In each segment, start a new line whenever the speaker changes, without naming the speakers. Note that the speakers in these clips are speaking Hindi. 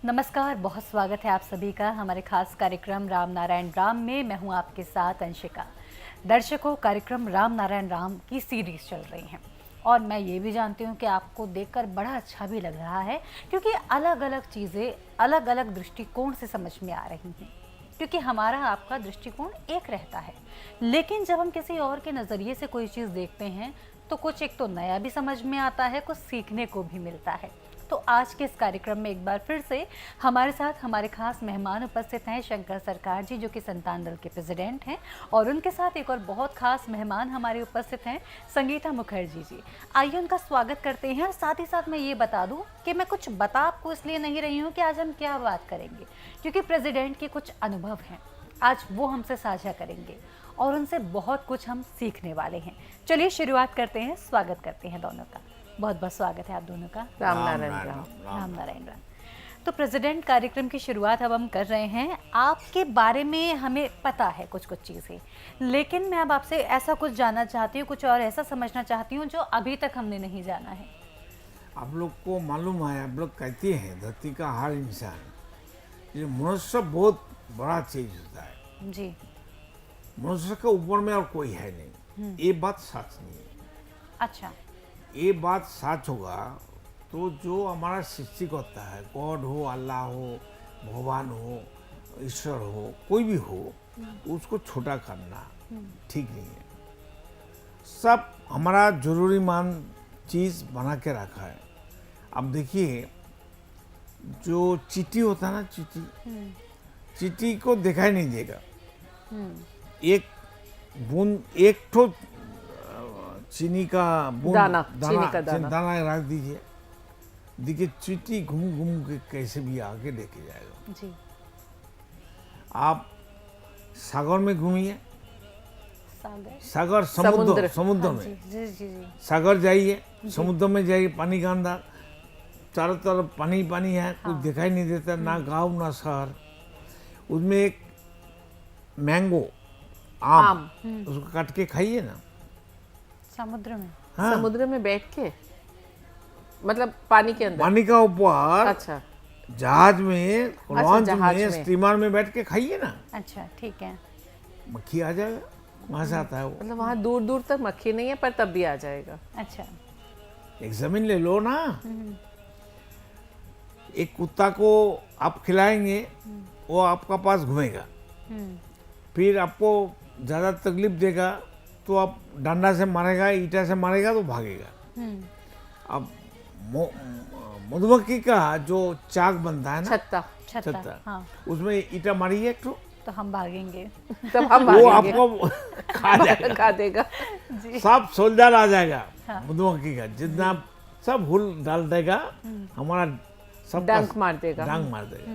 नमस्कार, बहुत स्वागत है आप सभी का हमारे खास कार्यक्रम राम नारायण राम में। मैं हूं आपके साथ अंशिका। दर्शकों, कार्यक्रम राम नारायण राम की सीरीज चल रही है और मैं ये भी जानती हूं कि आपको देखकर बड़ा अच्छा भी लग रहा है, क्योंकि अलग अलग चीज़ें अलग अलग दृष्टिकोण से समझ में आ रही हैं। क्योंकि हमारा आपका दृष्टिकोण एक रहता है, लेकिन जब हम किसी और के नज़रिए से कोई चीज़ देखते हैं तो कुछ एक तो नया भी समझ में आता है, कुछ सीखने को भी मिलता है। तो आज के इस कार्यक्रम में एक बार फिर से हमारे साथ हमारे खास मेहमान उपस्थित हैं, शंकर सरकार जी, जो कि संतान दल के प्रेसिडेंट हैं, और उनके साथ एक और बहुत खास मेहमान हमारे उपस्थित हैं, संगीता मुखर्जी जी। आइए उनका स्वागत करते हैं। और साथ ही साथ मैं ये बता दूं कि मैं कुछ बता आपको इसलिए नहीं रही हूँ कि आज हम क्या बात करेंगे, क्योंकि प्रेसिडेंट के कुछ अनुभव हैं, आज वो हमसे साझा करेंगे और उनसे बहुत कुछ हम सीखने वाले हैं। चलिए शुरुआत करते हैं, स्वागत करते हैं दोनों का। बहुत बहुत स्वागत है आप दोनों का।
राम नारायण राम।
राम नारायण राम। तो प्रेसिडेंट, कार्यक्रम की शुरुआत अब हम कर रहे हैं। आपके बारे में हमें पता है कुछ कुछ चीज़ें, लेकिन मैं अब आपसे ऐसा कुछ जानना चाहती हूँ, कुछ और ऐसा समझना चाहती हूँ जो अभी तक हमने नहीं जाना है।
आप लोग को मालूम है, आप लोग कहते हैं धरती का हर इंसान, ये मनुष्य बहुत बड़ा चीज होता है
जी।
मनुष्य के ऊपर में और कोई है नहीं। ये बात सच नहीं है।
अच्छा।
ये बात सच होगा तो जो हमारा सृष्टिकर्ता है, गॉड हो, अल्लाह हो, भगवान हो, ईश्वर हो, कोई भी हो, उसको छोटा करना ठीक नहीं है। सब हमारा जरूरी मान चीज बना के रखा है। अब देखिए, जो चींटी होता है ना, चींटी को दिखाई नहीं देगा। एक बूंद, एक ठो चीनी का बूंद, दाना रख दीजिए, देखिए चींटी घूम घूम के कैसे भी आगे लेके जाएगा।
जी।
आप सागर में घूमिए,
सागर,
समुद्र
हाँ,
में
जी, जी, जी।
सागर जाइए, समुद्र में जाइए, पानी का अंदर चारों तरफ पानी पानी है, कुछ दिखाई नहीं देता, ना गांव ना शहर। उसमें एक मैंगो आम उसको काट के खाइए ना।
समुद्र में?
हाँ,
समुद्र में बैठ के, मतलब पानी के अंदर,
पानी का ऊपर।
अच्छा,
जहाज में, लॉन्च
जहाज
में,
में।
स्टीमर में बैठ के खाइए ना,
अच्छा, ठीक है।
मक्खी आ जाएगा, वहां से आता है वो।
मतलब वहाँ दूर दूर तक मक्खी नहीं है, पर तब भी आ जाएगा।
अच्छा।
एक जमीन ले लो ना, एक कुत्ता को आप खिलाएंगे, वो आपका पास घूमेगा, फिर आपको ज्यादा तकलीफ देगा तो आप डंडा से मारेगा, ईटा से मारेगा तो भागेगा। अब मधुमक्खी का जो चाक बनता है ना,
छत्ता, हाँ।
उसमें ईटा मारिए एक
तो हम भागेंगे।
तब हम
वो
भागेंगे।
आपको खा जाएगा,
खा देगा।
सब सोल्जर आ जाएगा। मधुमक्खी का जितना सब हुल डाल देगा, हमारा सब
डंक मार देगा।
डंक मार देगा।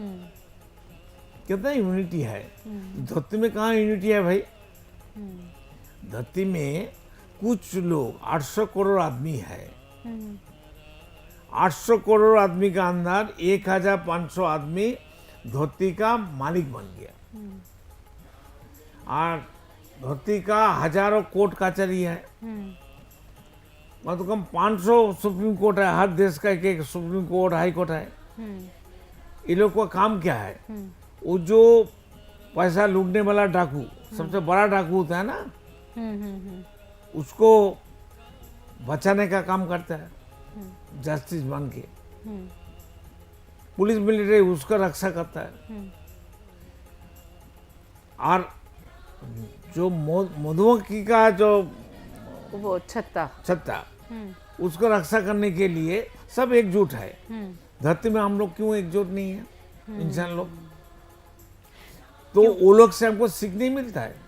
कितना यूनिटी है धरती में। कहाँ यूनिटी है भाई? धरती में कुछ लोग, 800 करोड़ आदमी है। 800 करोड़ आदमी का अंदर 1500 आदमी धरती का मालिक बन गया। और धरती का हजारों कोर्ट कचहरी है, मतलब कम 500 सुप्रीम कोर्ट है। हर देश का एक एक सुप्रीम कोर्ट, हाई कोर्ट है। ये लोग का काम क्या है? वो जो पैसा लूटने वाला डाकू, सबसे बड़ा डाकू होता है ना, उसको बचाने का काम करता है, जस्टिस बन के। पुलिस मिलिट्री उसका रक्षा करता है। और जो मधुमक्खी का जो
वो छत्ता,
उसको रक्षा करने के लिए सब एकजुट है। धरती में हम लोग क्यों एकजुट नहीं है, इंसान लोग? तो वो लोग से हमको सीखने मिलता है।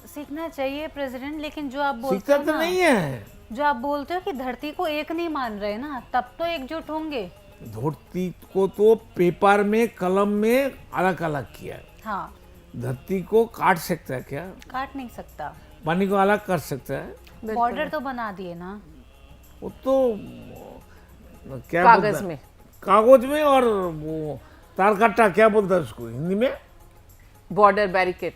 सीखना चाहिए प्रेसिडेंट, लेकिन जो आप बोलते
सीखता
हो
तो
ना,
नहीं है।
जो आप बोलते हो कि धरती को एक नहीं मान रहे ना, तब तो एकजुट होंगे।
धरती को तो पेपर में, कलम में अलग अलग किया है।
हाँ।
धरती को काट सकता है क्या?
काट नहीं सकता।
पानी को अलग कर सकता है।
बॉर्डर तो बना दिए ना।
वो तो क्या
कागज में,
कागज में। और वो तारकट्टा क्या बोलता है उसको हिंदी में?
Border barricade.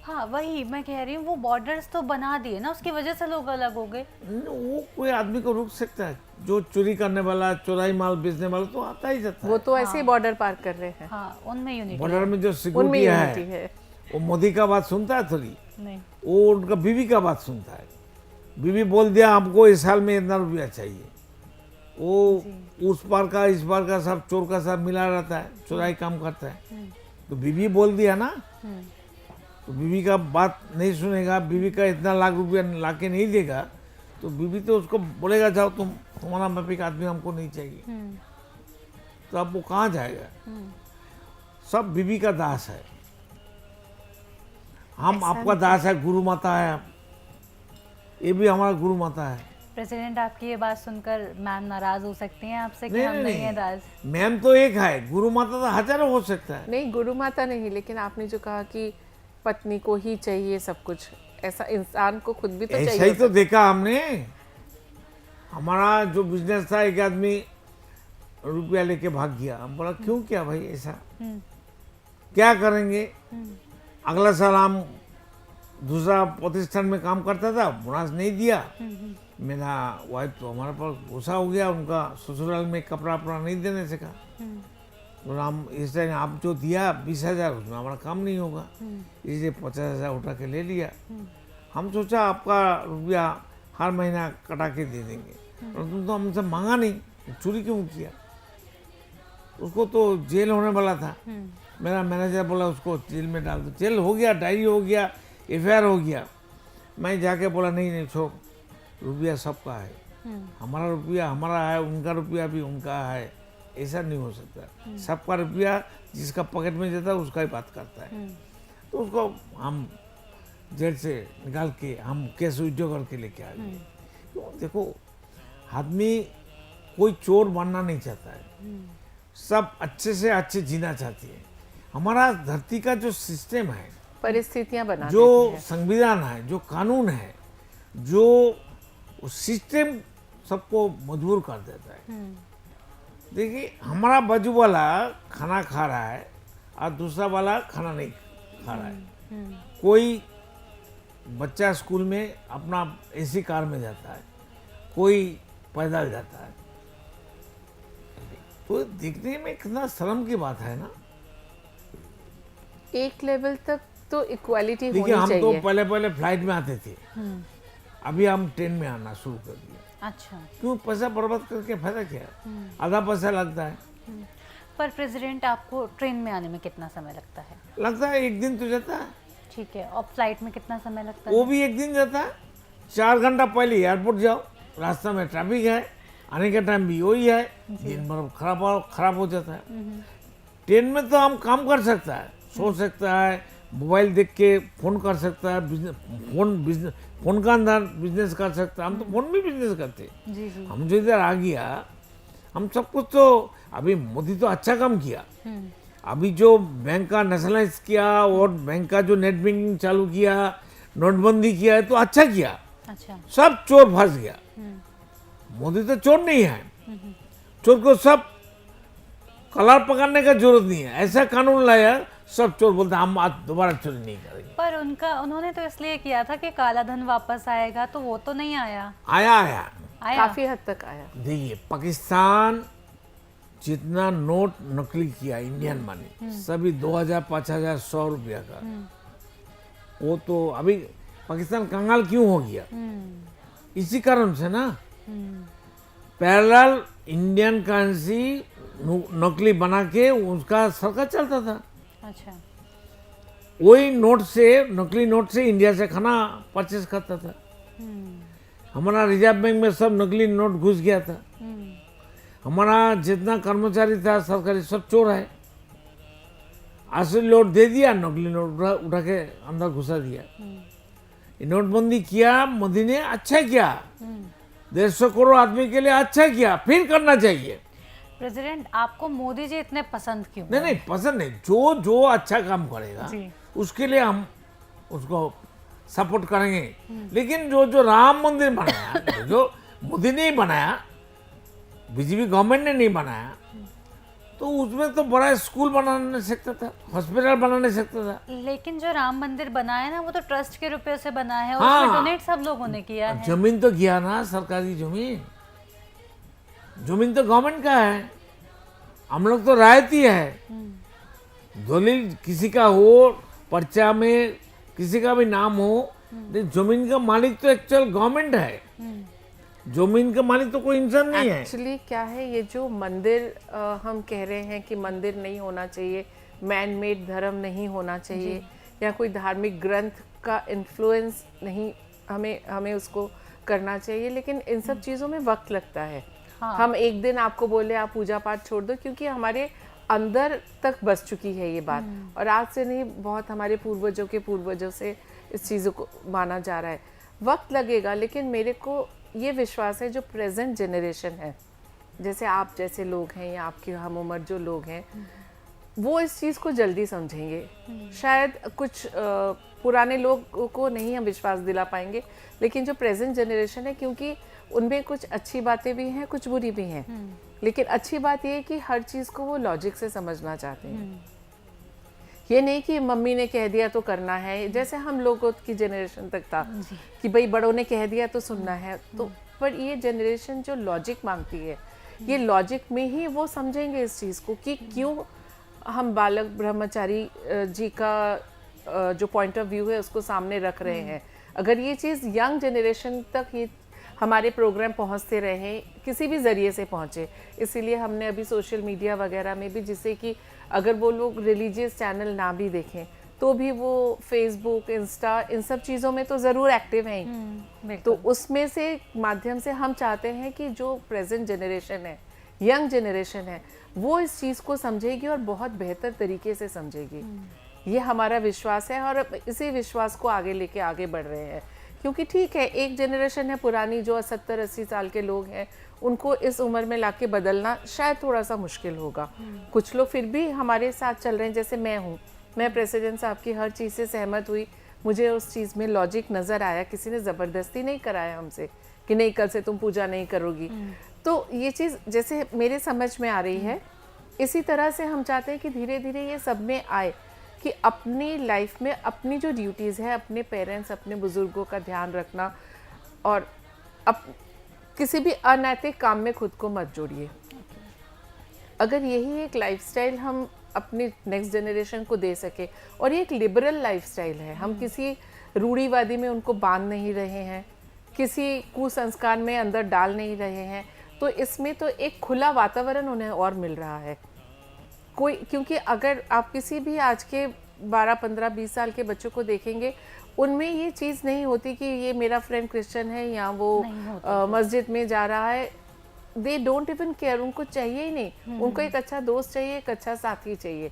हाँ, वही मैं कह रही हूँ, वो बॉर्डर्स तो बना दिए ना, उसकी वजह से लोग अलग हो गए।
वो कोई आदमी को रोक सकता है? जो चोरी करने वाला, चोराई माल बेचने वाला तो आता ही जाता है।
वो तो ऐसे ही बॉर्डर पार कर रहे हैं।
हाँ, उनमें यूनिटी
बॉर्डर में जो
उनमें
सिक्योरिटी
यूनिटी
है
है।
वो मोदी का बात सुनता है थोड़ी,
नहीं।
वो उनका बीवी का बात सुनता है। बीवी बोल दिया हमको इस साल में इतना रुपया चाहिए, वो उस पार का इस पार का सब चोर का सब मिला रहता है, चोराई काम करता है। तो बीवी बोल दिया ना, तो बीवी का बात नहीं सुनेगा, बीवी का इतना लाख रुपया लाके नहीं देगा, तो बीवी तो उसको बोलेगा जाओ तुम्हारा माफिक आदमी हमको नहीं चाहिए। तो अब वो कहाँ जाएगा? सब बीवी का दास है। हम आपका दास है, गुरु माता है, ये भी हमारा गुरु माता है।
प्रेसिडेंट, आपकी ये बात सुनकर मैम नाराज हो सकती हैं आपसे कि हम नहीं है दास।
मैम तो एक है, गुरु माता तो हजारों हो सकता है।
नहीं, गुरु माता नहीं, लेकिन आपने जो कहा कि पत्नी को ही चाहिए सब कुछ, ऐसा इंसान को खुद भी तो
ऐसा
चाहिए।
ही तो देखा हमने। हमारा जो बिजनेस था, एक आदमी रुपया लेके भाग गया। हम बोला क्यों किया भाई ऐसा, क्या करेंगे? अगला साल हम दूसरा प्रतिष्ठान में काम करता था, बोनस नहीं दिया। मेरा वाइफ तो हमारे पास गुस्सा हो गया, उनका ससुराल में कपड़ा अपना नहीं देने से कहा। तो हम इस टाइम आप जो दिया 20,000, उसमें हमारा काम नहीं होगा, इसलिए 50,000 उठा के ले लिया। हम सोचा आपका रुपया हर महीना कटा के दे देंगे, और तुम तो हमसे मांगा नहीं, चोरी क्यों किया? उसको तो जेल होने वाला था। मेरा मैनेजर बोला उसको जेल में डाल दो। जेल हो गया, डायरी हो गया, एफआईआर हो गया। मैं जाके बोला नहीं छोड़, रुपया सबका है, हमारा रुपया हमारा है, उनका रुपया भी उनका है, ऐसा नहीं हो सकता। सबका रुपया जिसका पॉकेट में जाता है उसका ही बात करता है। तो उसको हम जेल से निकाल के हम केस विड्रॉ करके लेके आ गए। तो देखो, आदमी कोई चोर बनना नहीं चाहता है, सब अच्छे से अच्छे जीना चाहते हैं। हमारा धरती का जो सिस्टम है,
परिस्थितियां बना
जो
देती हैं।
संविधान है, जो कानून है, जो सिस्टम सबको मजबूर कर देता है। देखिए, हमारा बाजू वाला खाना खा रहा है और दूसरा वाला खाना नहीं खा रहा है। कोई बच्चा स्कूल में अपना एसी कार में जाता है, कोई पैदल जाता है। तो देखने में कितना शर्म की बात है ना।
एक लेवल तक तो इक्वालिटी होनी
देखिए, हम तो
चाहिए।
पहले फ्लाइट में आते थे, अभी हम ट्रेन में आना शुरू कर दिया।
अच्छा।
क्यों? पैसा बर्बाद करके फायदा क्या है? आधा पैसा लगता है।
पर प्रेसिडेंट, आपको ट्रेन में आने में कितना समय लगता है?
लगता है एक दिन तो जाता है।
ठीक है, और फ्लाइट में कितना समय लगता
वो
है?
भी एक दिन जाता है। 4 घंटा पहले एयरपोर्ट जाओ, रास्ता में ट्रैफिक है, आने के टाइम भी वही है, दिन भर खराब हो जाता है। ट्रेन में तो हम काम कर सकता है, सो सकता है, मोबाइल देख के फोन कर सकता है, फोन का अंदर बिजनेस कर सकता है। हम तो फोन में बिजनेस करते हैं।
जी जी।
हम जो इधर आ गया, हम सब कुछ तो अभी मोदी तो अच्छा काम किया। अभी जो बैंक का नेशनलाइज किया और बैंक का जो नेट बैंकिंग चालू किया, नोटबंदी किया है, तो अच्छा किया।
अच्छा।
सब चोर फंस गया। मोदी तो चोर नहीं है, चोर को सब कलर पकड़ने का जरूरत नहीं है, ऐसा कानून लाया, सब चोर बोलते हम आज दोबारा चोरी नहीं करेंगे।
पर उन्होंने तो इसलिए किया था कि काला धन वापस आएगा, तो वो तो नहीं आया।
आया
काफी हद तक आया।
देखिए, पाकिस्तान जितना नोट नकली किया, इंडियन मनी सभी 2,000, 5,000, 100 रुपया का, वो तो अभी पाकिस्तान कंगाल क्यों हो गया? इसी कारण से ना। पैरेलल इंडियन करेंसी नकली बना के उसका सरकार चलता था।
अच्छा।
वही नोट से, नकली नोट से इंडिया से खाना परचेज करता था। हमारा रिजर्व बैंक में सब नकली नोट घुस गया था। हमारा जितना कर्मचारी था सरकारी, सब चोर है। असली नोट दे दिया, नकली नोट उठा के अंदर घुसा दिया। ये नोटबंदी किया मोदी ने, अच्छा किया, 150 करोड़ आदमी के लिए अच्छा किया, फिर करना चाहिए।
प्रेसिडेंट, आपको मोदी जी इतने पसंद क्यों?
नहीं, पसंद नहीं, जो अच्छा काम करेगा उसके लिए हम उसको सपोर्ट करेंगे। लेकिन जो राम मंदिर बनाया, जो मोदी ने ही बनाया, बीजेपी गवर्नमेंट ने नहीं बनाया, तो उसमें तो बड़ा स्कूल बना नहीं सकता था, हॉस्पिटल बना नहीं सकता था।
लेकिन जो राम मंदिर बना है ना, वो तो ट्रस्ट के रुपए से बना है,
हाँ।
उसमें डोनेट सब लोगों ने किया है।
जमीन तो किया ना, सरकारी जमीन। जमीन तो गवर्नमेंट का है, हम लोग तो रायती है। दलील किसी का हो, पर्चा में किसी का भी नाम हो, लेकिन जमीन का मालिक तो एक्चुअल गवर्नमेंट है। जमीन का मालिक तो कोई इंसान नहीं है।
एक्चुअली क्या है, ये जो मंदिर हम कह रहे हैं कि मंदिर नहीं होना चाहिए, मैन मेड धर्म नहीं होना चाहिए, या कोई धार्मिक ग्रंथ का इन्फ्लुएंस नहीं हमें उसको करना चाहिए, लेकिन इन सब चीज़ों में वक्त लगता है। हम एक दिन आपको बोले आप पूजा पाठ छोड़ दो, क्योंकि हमारे अंदर तक बस चुकी है ये बात, और आज से नहीं, बहुत हमारे पूर्वजों के पूर्वजों से इस चीज़ों को माना जा रहा है। वक्त लगेगा, लेकिन मेरे को ये विश्वास है जो प्रेजेंट जनरेशन है, जैसे आप जैसे लोग हैं या आपकी हम उम्र जो लोग हैं, वो इस चीज़ को जल्दी समझेंगे। शायद कुछ पुराने लोग को नहीं हम विश्वास दिला पाएंगे, लेकिन जो प्रेजेंट जनरेशन है, क्योंकि उनमें कुछ अच्छी बातें भी हैं, कुछ बुरी भी हैं, लेकिन अच्छी बात ये है कि हर चीज़ को वो लॉजिक से समझना चाहते हैं। ये नहीं कि मम्मी ने कह दिया तो करना है, जैसे हम लोगों की जनरेशन तक था कि भाई बड़ों ने कह दिया तो सुनना है। तो पर ये जनरेशन जो लॉजिक मांगती है, ये लॉजिक में ही वो समझेंगे इस चीज़ को कि क्यों हम बालक ब्रह्मचारी जी का जो पॉइंट ऑफ व्यू है उसको सामने रख रहे हैं। अगर ये चीज़ यंग जनरेशन तक ये हमारे प्रोग्राम पहुंचते रहे, किसी भी ज़रिए से पहुंचे, इसीलिए हमने अभी सोशल मीडिया वगैरह में भी, जिससे कि अगर वो लोग रिलीजियस चैनल ना भी देखें तो भी वो फेसबुक, इंस्टा, इन सब चीज़ों में तो ज़रूर एक्टिव हैं। तो उसमें से माध्यम से हम चाहते हैं कि जो प्रेजेंट जनरेशन है, यंग जनरेशन है, वो इस चीज़ को समझेगी और बहुत बेहतर तरीके से समझेगी। ये हमारा विश्वास है, और इसी विश्वास को आगे लेके आगे बढ़ रहे हैं। क्योंकि ठीक है, एक जनरेशन है पुरानी जो 70-80 साल के लोग हैं, उनको इस उम्र में लाके बदलना शायद थोड़ा सा मुश्किल होगा। कुछ लोग फिर भी हमारे साथ चल रहे हैं, जैसे मैं हूँ, मैं प्रेसिडेंट साहब की हर चीज़ से सहमत हुई, मुझे उस चीज़ में लॉजिक नज़र आया, किसी ने ज़बरदस्ती नहीं कराया हमसे कि नहीं कल से तुम पूजा नहीं करोगी। तो ये चीज़ जैसे मेरे समझ में आ रही है, इसी तरह से हम चाहते हैं कि धीरे धीरे ये सब में आए कि अपनी लाइफ में अपनी जो ड्यूटीज़ है, अपने पेरेंट्स, अपने बुज़ुर्गों का ध्यान रखना, और किसी भी अनैतिक काम में खुद को मत जोड़िए। अगर यही एक लाइफस्टाइल हम अपनी नेक्स्ट जनरेशन को दे सके, और ये एक लिबरल लाइफस्टाइल है, हम किसी रूढ़िवादी में उनको बांध नहीं रहे हैं, किसी कुसंस्कार में अंदर डाल नहीं रहे हैं, तो इसमें तो एक खुला वातावरण उन्हें और मिल रहा है। कोई, क्योंकि अगर आप किसी भी आज के 12, 15, 20 साल के बच्चों को देखेंगे, उनमें ये चीज़ नहीं होती कि ये मेरा फ्रेंड क्रिश्चियन है या वो मस्जिद में जा रहा है। दे डोंट इवन केयर, उनको चाहिए ही नहीं, उनको एक अच्छा दोस्त चाहिए, एक अच्छा साथी चाहिए।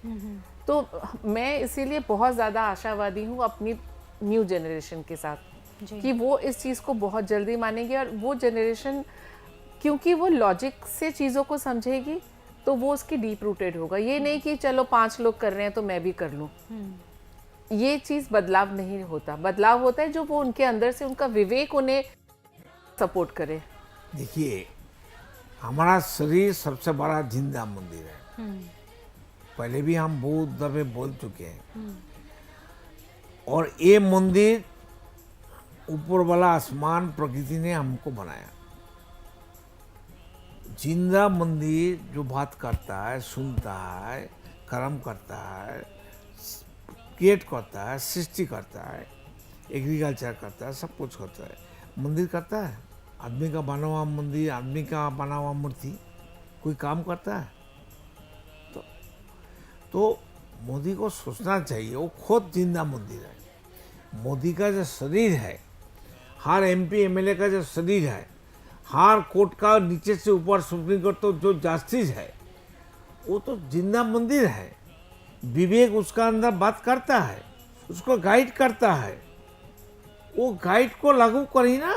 तो मैं इसीलिए बहुत ज़्यादा आशावादी हूँ अपनी न्यू जनरेशन के साथ कि वो इस चीज़ को बहुत जल्दी मानेंगे, और वो जनरेशन क्योंकि वो लॉजिक से चीज़ों को समझेगी तो वो उसकी डीप रूटेड होगा। ये नहीं कि चलो 5 लोग कर रहे हैं तो मैं भी कर लूँ। ये चीज़ बदलाव नहीं होता, बदलाव होता है जो वो उनके अंदर से, उनका विवेक उन्हें सपोर्ट करे।
देखिए, हमारा शरीर सबसे बड़ा जिंदा मंदिर है। पहले भी हम बहुत दफे बोल चुके हैं, और ये मंदिर ऊपर वाला आसमान, प्रकृति ने हमको बनाया। जिंदा मंदिर जो बात करता है, सुनता है, कर्म करता है, क्रिएट करता है, सृष्टि करता है, एग्रीकल्चर करता है, सब कुछ करता है। मंदिर करता है, आदमी का बना हुआ मंदिर, आदमी का बना हुआ मूर्ति कोई काम करता है? तो मोदी को सोचना चाहिए, वो खुद जिंदा मंदिर है। मोदी का जो शरीर है, हर एमपी एमएलए का जो शरीर है, हर कोर्ट का नीचे से ऊपर सुप्रीम कोर्ट तो जो जस्टिस है, वो तो जिंदा मंदिर है। विवेक उसका अंदर बात करता है, उसको गाइड करता है, वो गाइड को लागू करी ना।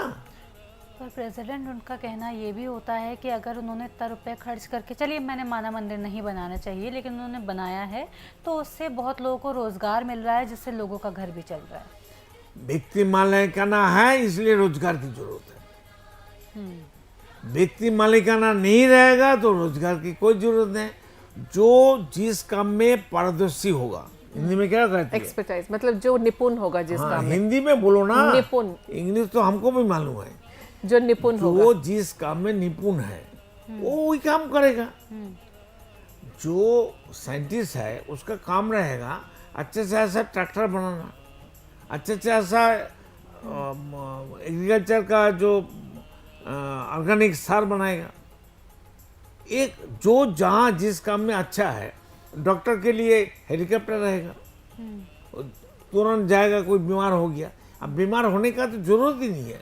पर प्रेसिडेंट, उनका कहना ये भी होता है कि अगर उन्होंने इतना रुपये खर्च करके, चलिए मैंने माना मंदिर नहीं बनाना चाहिए, लेकिन उन्होंने बनाया है तो उससे बहुत लोगों को रोजगार मिल रहा है, जिससे लोगों का घर भी चल रहा है।
व्यक्ति मालिकाना है, इसलिए रोजगार की जरूरत है। व्यक्ति मालिकाना नहीं रहेगा तो रोजगार की कोई जरूरत नहीं। जो जिस काम में पारदर्शी होगा, हिंदी में क्या कहते हैं,
एक्सपर्टाइज, मतलब जो निपुण होगा जिस काम में।
हिंदी में बोलो ना,
निपुण।
इंग्लिश तो हमको भी मालूम है।
जो निपुण होगा,
वो जिस काम में निपुण है, वो वही काम करेगा। जो साइंटिस्ट है उसका काम रहेगा अच्छे से ऐसा ट्रैक्टर बनाना, अच्छे से ऐसा एग्रीकल्चर का जो ऑर्गेनिक सार बनाएगा। एक जो जहाँ जिस काम में अच्छा है, डॉक्टर के लिए हेलीकॉप्टर रहेगा, तुरंत जाएगा, कोई बीमार हो गया। अब बीमार होने का तो जरूरत ही नहीं है।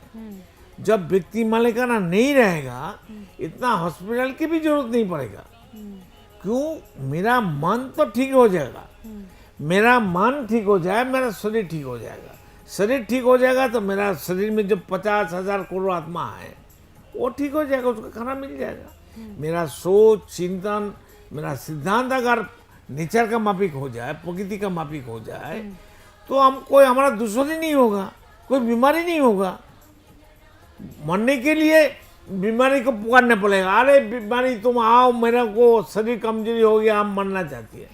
जब व्यक्ति मालिकाना नहीं रहेगा, इतना हॉस्पिटल की भी जरूरत नहीं पड़ेगा। क्यों? मेरा मन तो ठीक हो जाएगा, मेरा मन ठीक हो जाए, मेरा शरीर ठीक हो जाएगा। शरीर ठीक हो जाएगा तो मेरा शरीर में जो 50,000 करोड़ आत्मा है वो ठीक हो जाएगा, उसका खाना मिल जाएगा। मेरा सोच, चिंतन, मेरा सिद्धांत अगर नेचर का माफिक हो जाए, प्रकृति का माफिक हो जाए, तो हम कोई हमारा दुश्मनी नहीं होगा, कोई बीमारी नहीं होगा। मरने के लिए बीमारी को पुकारने पड़ेगा, अरे बीमारी तुम आओ, मेरे को शरीर कमजोरी हो गया, हम मरना चाहती है।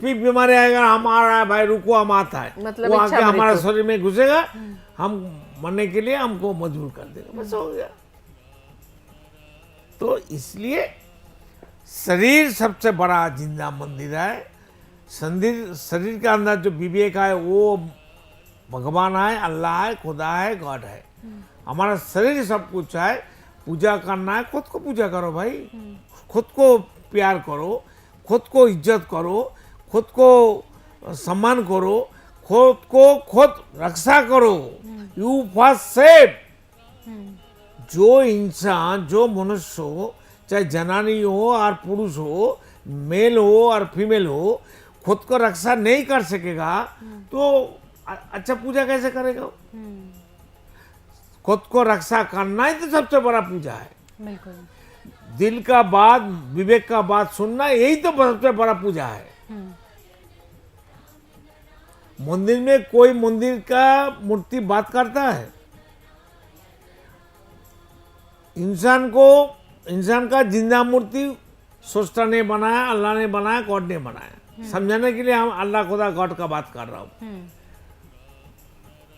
फिर बीमारी आएगा, हम आ रहा है भाई, रुको, हम आता है,
मतलब
वो आके हमारा शरीर में घुसेगा, हम मरने के लिए हमको मजबूर कर देगा, बस हो गया। तो इसलिए शरीर सबसे बड़ा जिंदा मंदिर है। शरीर के अंदर जो विवेक है वो भगवान है, अल्लाह है, खुदा है, गॉड है। हमारा शरीर सब कुछ है। पूजा करना है, खुद को पूजा करो भाई, खुद को प्यार करो, खुद को इज्जत करो, खुद को सम्मान करो, खुद को खुद रक्षा करो। You first save. जो इंसान, जो मनुष्य हो, चाहे जनानी हो और पुरुष हो, मेल हो और फीमेल हो, खुद को रक्षा नहीं कर सकेगा तो अच्छा पूजा कैसे करेगा? खुद को रक्षा करना ही तो सबसे बड़ा पूजा है।
बिल्कुल।
दिल का बात, विवेक का बात सुनना, यही तो सबसे बड़ा पूजा है। मंदिर में कोई मंदिर का मूर्ति बात करता है? इंसान का जिंदा मूर्ति सोचता ने बनाया, अल्लाह ने बनाया, गॉड ने बनाया। समझाने के लिए हम अल्लाह खुदा गॉड का बात कर रहा हूं।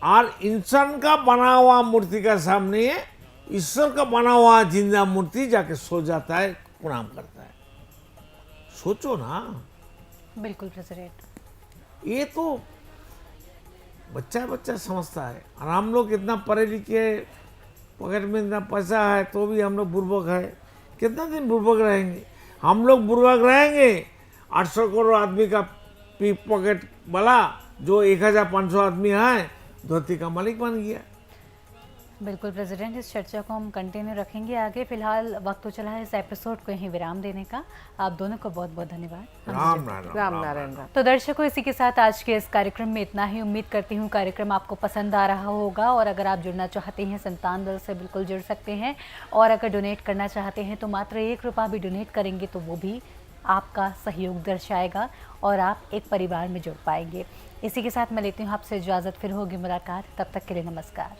और इंसान का बना हुआ मूर्ति का सामने ईश्वर का बना हुआ जिंदा मूर्ति जाके सो जाता है, प्रणाम करता है। सोचो ना।
बिल्कुल प्रेसिडेंट।
ये तो बच्चा समझता है। और हम लोग इतना पढ़े लिखे, पॉकेट में इतना पैसा है तो भी हम लोग बुर्बक है। कितना दिन बुर्बक रहेंगे? हम लोग बुर्बक रहेंगे। 800 करोड़ आदमी का पीक पॉकेट वाला जो 1500 आदमी है, धोती का मालिक बन गया।
बिल्कुल प्रेसिडेंट, इस चर्चा को हम कंटिन्यू रखेंगे आगे। फिलहाल वक्त तो चला है इस एपिसोड को यहीं विराम देने का। आप दोनों को बहुत बहुत धन्यवाद।
राम नारायण।
तो दर्शकों, इसी के साथ आज के इस कार्यक्रम में इतना ही। उम्मीद करती हूँ कार्यक्रम आपको पसंद आ रहा होगा। और अगर आप जुड़ना चाहते हैं संतान दल से, बिल्कुल जुड़ सकते हैं। और अगर डोनेट करना चाहते हैं तो मात्र 1 रुपया भी डोनेट करेंगे तो वो भी आपका सहयोग दर्शाएगा और आप एक परिवार में जुड़ पाएंगे। इसी के साथ मैं लेती हूँ आपसे इजाज़त। फिर होगी मुलाकात, तब तक के लिए नमस्कार।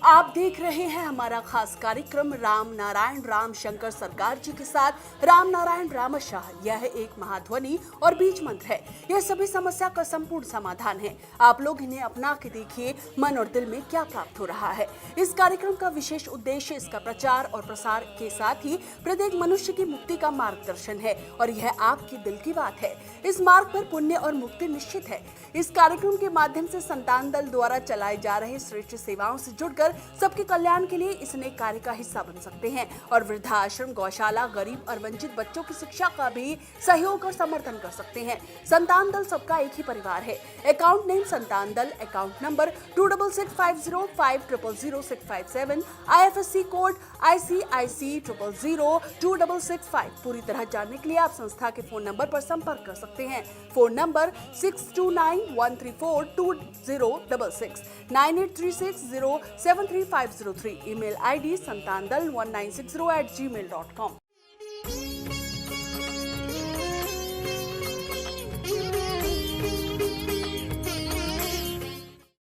आप देख रहे हैं हमारा खास कार्यक्रम राम नारायण राम शंकर सरकार जी के साथ राम नारायण रामशाह। यह एक महाध्वनि और बीज मंत्र है। यह सभी समस्या का संपूर्ण समाधान है। आप लोग इन्हें अपना के देखिए, मन और दिल में क्या प्राप्त हो रहा है। इस कार्यक्रम का विशेष उद्देश्य इसका प्रचार और प्रसार के साथ ही प्रत्येक मनुष्य की मुक्ति का मार्गदर्शन है और यह आपकी दिल की बात है। इस मार्ग पर पुण्य और मुक्ति निश्चित है। इस कार्यक्रम के माध्यम से संतान दल द्वारा चलाए जा रहे श्रेष्ठ सेवाओं से जुड़कर सबके कल्याण के लिए इस नए कार्य का हिस्सा बन सकते हैं और वृद्धाश्रम, गौशाला, गरीब और वंचित बच्चों की शिक्षा का भी सहयोग और समर्थन कर सकते हैं। संतान दल सबका एक ही परिवार है। अकाउंट नेम संतान दल, account number 266505000657, IFSC code ICIC 000265। पूरी तरह जानने के लिए आप संस्था के फोन नंबर पर संपर्क कर सकते हैं। Phone number 6291342066, 9836073503। Email ID santandal1960@gmail.com।